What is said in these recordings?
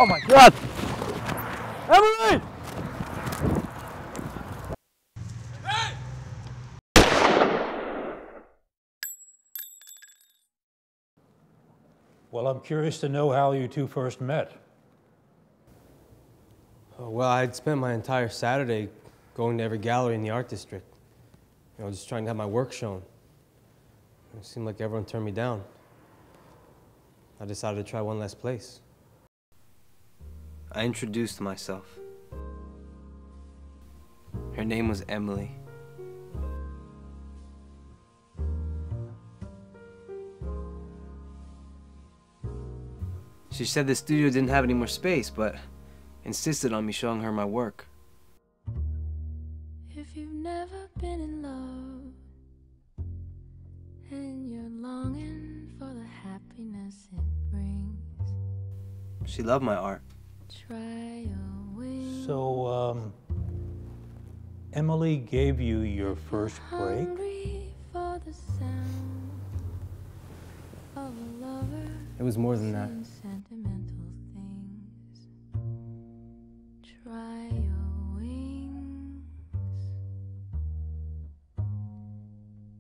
Oh my God! Emily! Well, I'm curious to know how you two first met. Well, I'd spent my entire Saturday going to every gallery in the art district. You know, just trying to have my work shown. It seemed like everyone turned me down. I decided to try one last place. I introduced myself. Her name was Emily. She said the studio didn't have any more space, but insisted on me showing her my work. If you've never been in love and you're longing for the happiness it brings, She loved my art. try your wings. So, Emily gave you your first break? Hungry for the sound of a lover. It was more than that. saying sentimental things. Try your wings.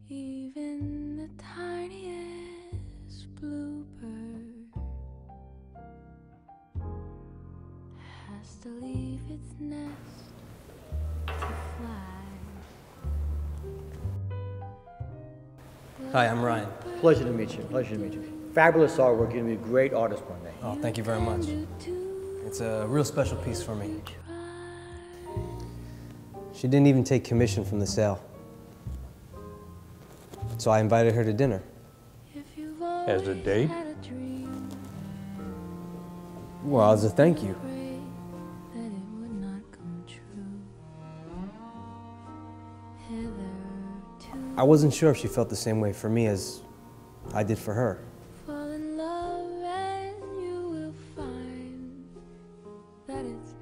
Even the tiniest bluebird has to leave its nest to fly. Hi, I'm Ryan. Pleasure to meet you. Pleasure to meet you. Fabulous artwork. You're going to be a great artist one day. Oh, thank you very much. It's a real special piece for me. She didn't even take commission from the sale. So I invited her to dinner. As a date? Well, as a thank you. I wasn't sure if she felt the same way for me as I did for her. Fall in love and you will find that it's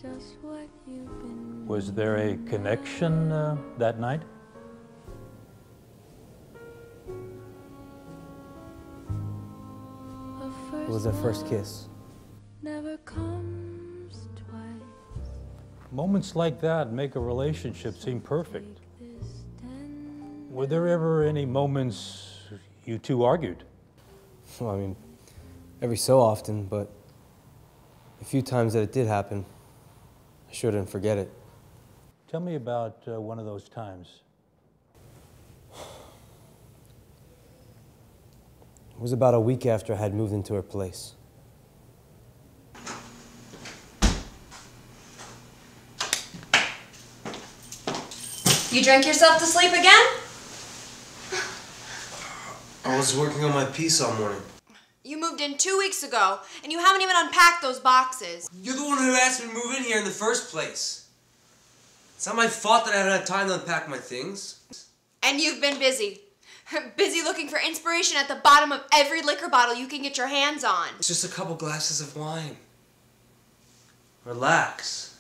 just what you've been. Was there a connection that night? It was our first kiss. Never comes twice. Moments like that make a relationship seem perfect. Were there ever any moments you two argued? Well, I mean, every so often, but a few times that it did happen, I sure didn't forget it. Tell me about one of those times. It was about a week after I had moved into her place. You drank yourself to sleep again? I was working on my piece all morning. You moved in 2 weeks ago, and you haven't even unpacked those boxes. You're the one who asked me to move in here in the first place. It's not my fault that I haven't had time to unpack my things. And you've been busy. Busy looking for inspiration at the bottom of every liquor bottle you can get your hands on. It's just a couple glasses of wine. Relax.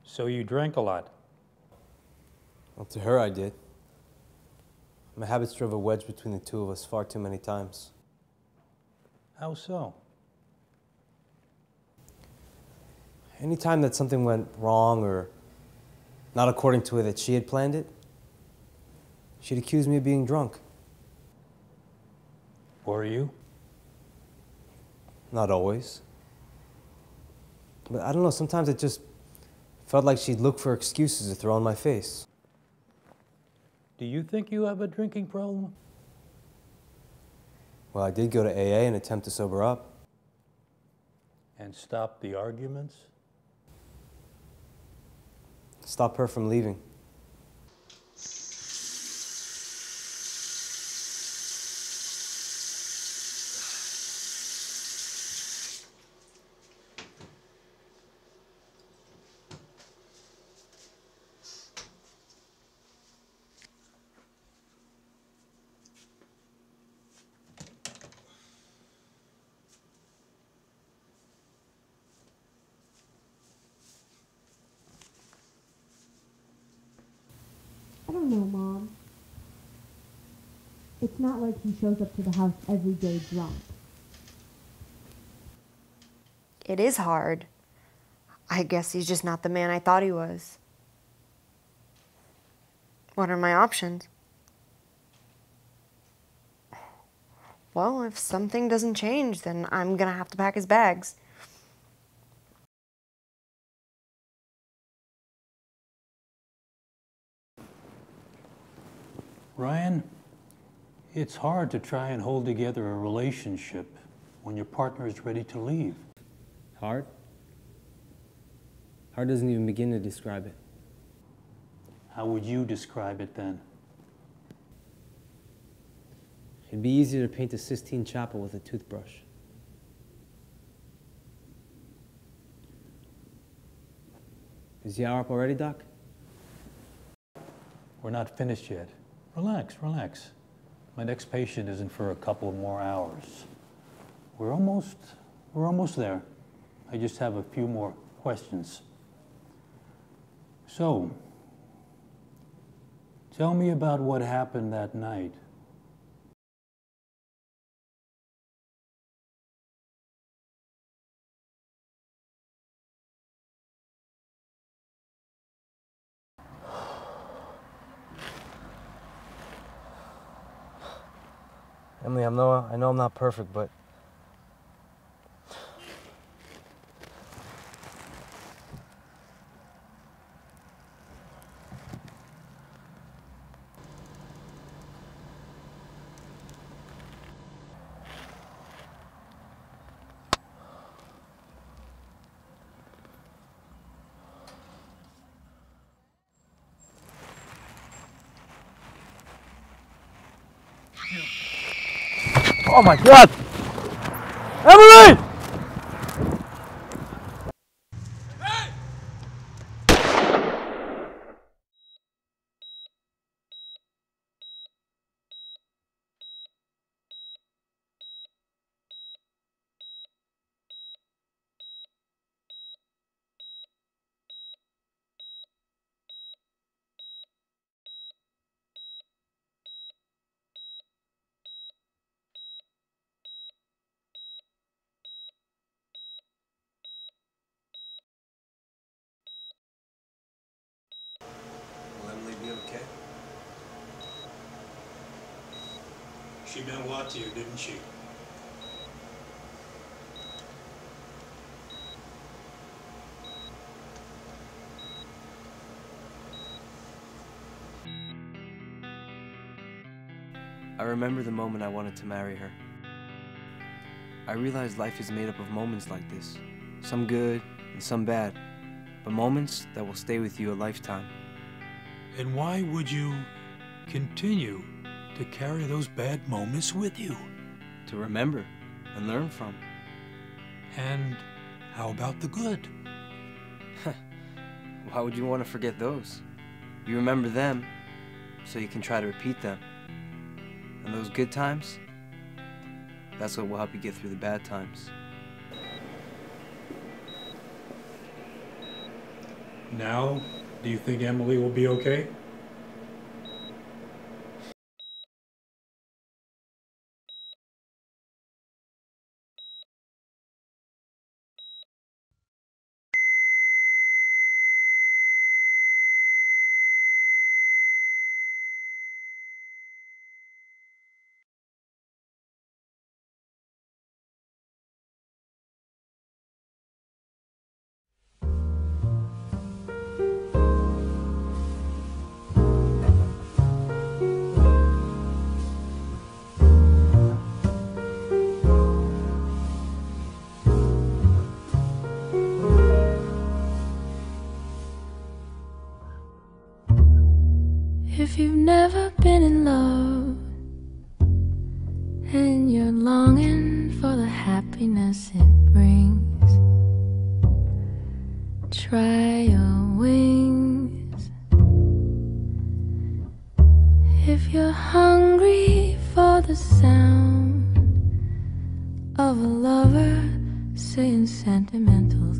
So you drank a lot? Well, to her I did. My habits drove a wedge between the two of us far too many times. How so? Anytime that something went wrong or not according to the way that she had planned it, she'd accuse me of being drunk. Were you? Not always. But I don't know, sometimes it just felt like she'd look for excuses to throw in my face. Do you think you have a drinking problem? Well, I did go to AA and attempt to sober up. And stop the arguments? Stop her from leaving. I don't know, Mom. It's not like he shows up to the house every day drunk. It is hard. I guess he's just not the man I thought he was. What are my options? Well, if something doesn't change, then I'm gonna have to pack his bags. Ryan, it's hard to try and hold together a relationship when your partner is ready to leave. Hard? Hard doesn't even begin to describe it. How would you describe it then? It'd be easier to paint a Sistine Chapel with a toothbrush. Is the hour up already, Doc? We're not finished yet. Relax, relax. My next patient isn't for a couple more hours. We're almost there. I just have a few more questions. So, tell me about what happened that night. Emily, I know I'm not perfect, but oh my God! Emily! Will Emily be okay? She meant a lot to you, didn't she? I remember the moment I wanted to marry her. I realized life is made up of moments like this, some good and some bad, but moments that will stay with you a lifetime. And why would you continue to carry those bad moments with you? To remember and learn from. And how about the good? Why would you want to forget those? You remember them so you can try to repeat them. And those good times, that's what will help you get through the bad times. Now, do you think Emily will be okay? If you've never been in love and you're longing for the happiness it brings, try your wings. If you're hungry for the sound of a lover saying sentimental